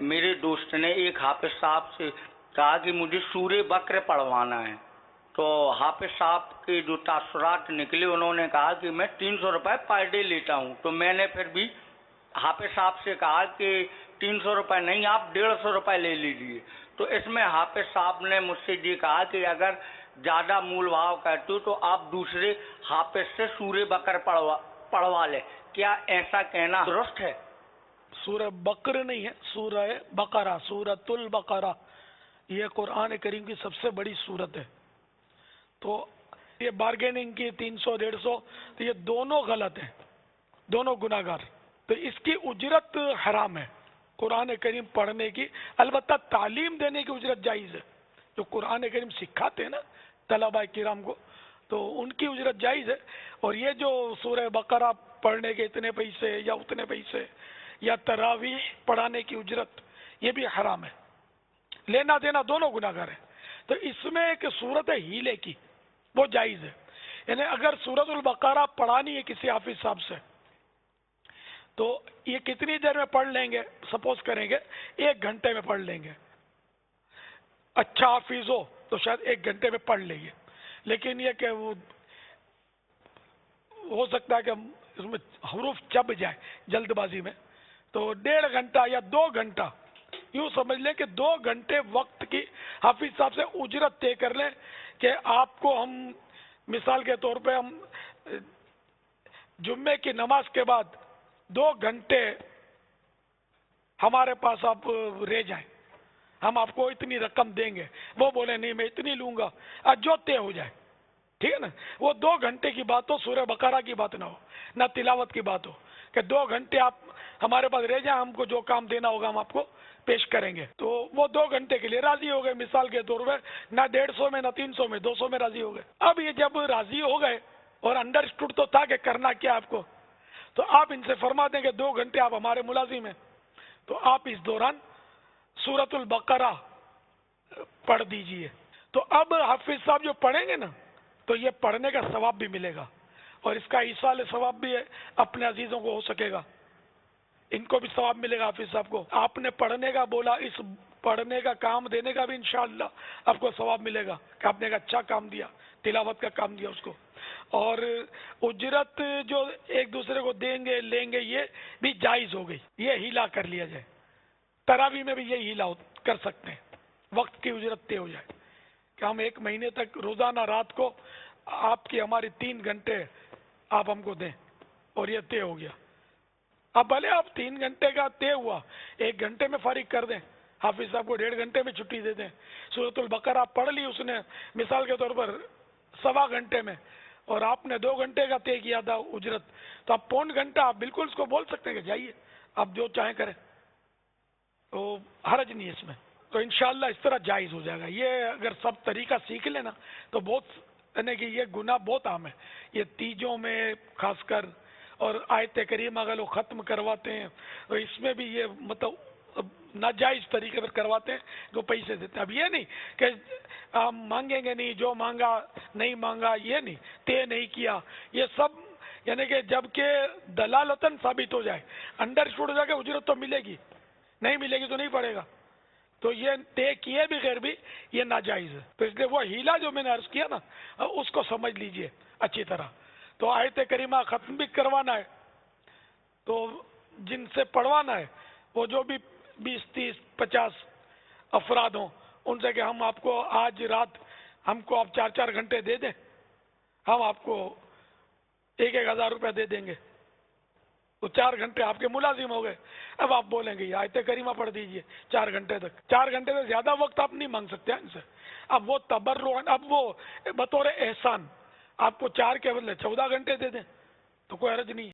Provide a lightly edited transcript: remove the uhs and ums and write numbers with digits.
میرے دوست نے ایک حافظ صاحب سے کہا کہ مجھے سورہ بقرہ پڑھوانا ہے، تو حافظ صاحب کے جو تاثرات نکلے انہوں نے کہا کہ میں 300 روپے پر ڈے لیتا ہوں، تو میں نے پھر بھی حافظ صاحب سے کہا کہ 300 روپے نہیں، آپ 150 روپے لے لیجیے۔ تو اس میں حافظ صاحب نے مجھ سے یہ کہا کہ اگر زیادہ مول بھاؤ کرتے ہو تو آپ دوسرے حافظ سے سورہ بقرہ پڑھوا لیں، کیا ایسا کہنا درست ہے؟ سورہ بقرہ نہیں ہے، سورہ بقرہ، سورۃ البقرہ، یہ قرآن کریم کی سب سے بڑی سورت ہے۔ تو یہ بارگیننگ کی 300 150 تو یہ دونوں غلط ہیں، دونوں گناہ گار۔ تو اس کی اجرت حرام ہے قرآن کریم پڑھنے کی، البتہ تعلیم دینے کی اجرت جائز ہے۔ جو قرآن کریم سکھاتے ہیں نا طلباء کرام کو، تو ان کی اجرت جائز ہے۔ اور یہ جو سورہ بقرہ پڑھنے کے اتنے پیسے یا اتنے پیسے یا تراویح پڑھانے کی اجرت، یہ بھی حرام ہے، لینا دینا دونوں گناہ گار ہیں۔ تو اس میں ایک صورت ہے ہیلے کی، وہ جائز ہے۔ یعنی اگر سورۃ البقرہ پڑھانی ہے کسی حافظ صاحب سے تو یہ کتنی دیر میں پڑھ لیں گے؟ سپوز کریں گے 1 گھنٹے میں پڑھ لیں گے، اچھا حافظ ہو تو شاید 1 گھنٹے میں پڑھ لیں گے، لیکن یہ کہ وہ ہو سکتا ہے کہ اس میں حروف چب جائے جلد بازی میں، تو 1.5 گھنٹہ یا 2 گھنٹہ، یوں سمجھ لیں کہ 2 گھنٹے وقت کی حافظ صاحب سے اجرت طے کر لیں کہ آپ کو ہم مثال کے طور پہ ہم جمعے کی نماز کے بعد 2 گھنٹے ہمارے پاس آپ رہ جائیں، ہم آپ کو اتنی رقم دیں گے، وہ بولے نہیں میں اتنی لوں گا، جو طے ہو جائے، ٹھیک ہے نا۔ وہ 2 گھنٹے کی بات ہو، سورہ بقرہ کی بات نہ ہو، نہ تلاوت کی بات ہو، کہ 2 گھنٹے آپ ہمارے پاس رہ جائیں، ہم کو جو کام دینا ہوگا ہم آپ کو پیش کریں گے، تو وہ 2 گھنٹے کے لیے راضی ہو گئے مثال کے طور پہ، نہ 150 میں، نہ 300 میں، 200 میں راضی ہو گئے۔ اب یہ جب راضی ہو گئے اور انڈرسٹوڈ تو تھا کہ کرنا کیا آپ کو، تو آپ ان سے فرما دیں کہ 2 گھنٹے آپ ہمارے ملازم ہیں، تو آپ اس دوران سورۃ البقرہ پڑھ دیجئے۔ تو اب حافظ صاحب جو پڑھیں گے نا تو یہ پڑھنے کا ثواب بھی ملے گا، اور اس کا ایصال ثواب بھی ہے، اپنے عزیزوں کو ہو سکے گا، ان کو بھی ثواب ملے گا۔ حافظ صاحب کو آپ نے پڑھنے کا بولا، اس پڑھنے کا کام دینے کا بھی انشاءاللہ آپ کو ثواب ملے گا کہ آپ نے ایک اچھا کام دیا، تلاوت کا کام دیا اس کو۔ اور اجرت جو ایک دوسرے کو دیں گے لیں گے یہ بھی جائز ہو گئی، یہ ہیلا کر لیا جائے۔ تراویح میں بھی یہ ہیلا کر سکتے ہیں، وقت کی اجرت طے ہو جائے کہ ہم 1 مہینے تک روزانہ رات کو آپ کی ہماری 3 گھنٹے آپ ہم کو دیں، اور یہ طے ہو گیا۔ اب بھلے آپ 3 گھنٹے کا طے ہوا، 1 گھنٹے میں فارغ کر دیں، حافظ صاحب کو 1.5 گھنٹے میں چھٹی دے دیں، سورۃ البقرہ پڑھ لی اس نے مثال کے طور پر 1.25 گھنٹے میں، اور آپ نے 2 گھنٹے کا طے کیا تھا اجرت، تو آپ 1.25 گھنٹہ آپ بالکل اس کو بول سکتے ہیں کہ جائیے آپ جو چاہیں کریں، تو حرج نہیں ہے اس میں۔ تو انشاءاللہ اس طرح جائز ہو جائے گا۔ یہ اگر سب طریقہ سیکھ لیں نا تو بہت، یعنی کہ یہ گناہ بہت عام ہے، یہ تیجوں میں خاص کر، اور آیت کریمہ اگر وہ ختم کرواتے ہیں تو اس میں بھی یہ مطلب ناجائز طریقے پر کرواتے ہیں، جو پیسے دیتے ہیں۔ اب یہ نہیں کہ ہم مانگیں گے نہیں، جو مانگا نہیں مانگا، یہ نہیں، طے نہیں کیا، یہ سب یعنی کہ جب کہ دلالتاً ثابت ہو جائے، انڈرسٹوڈ ہو جائے کہ اجرت تو ملے گی، نہیں ملے گی تو نہیں پڑے گا، تو یہ طے کیے بغیر بھی یہ ناجائز ہے۔ تو اس لیے وہ ہیلا جو میں نے عرض کیا نا اس کو سمجھ لیجئے اچھی طرح۔ تو آیت کریمہ ختم بھی کروانا ہے تو جن سے پڑھوانا ہے وہ جو بھی 20 30 50 افراد ہوں، ان سے کہ ہم آپ کو آج رات ہم کو آپ 4 گھنٹے دے دیں، ہم آپ کو 1,000 روپے دے دیں گے، تو 4 گھنٹے آپ کے ملازم ہو گئے۔ اب آپ بولیں گے یہ آیت کریمہ پڑھ دیجئے 4 گھنٹے تک، 4 گھنٹے سے زیادہ وقت آپ نہیں مانگ سکتے ان سے۔ اب وہ تبرعاً، اب وہ بطور احسان آپ کو 4 کے بدلے 14 گھنٹے دے دیں تو کوئی حرج نہیں ہے۔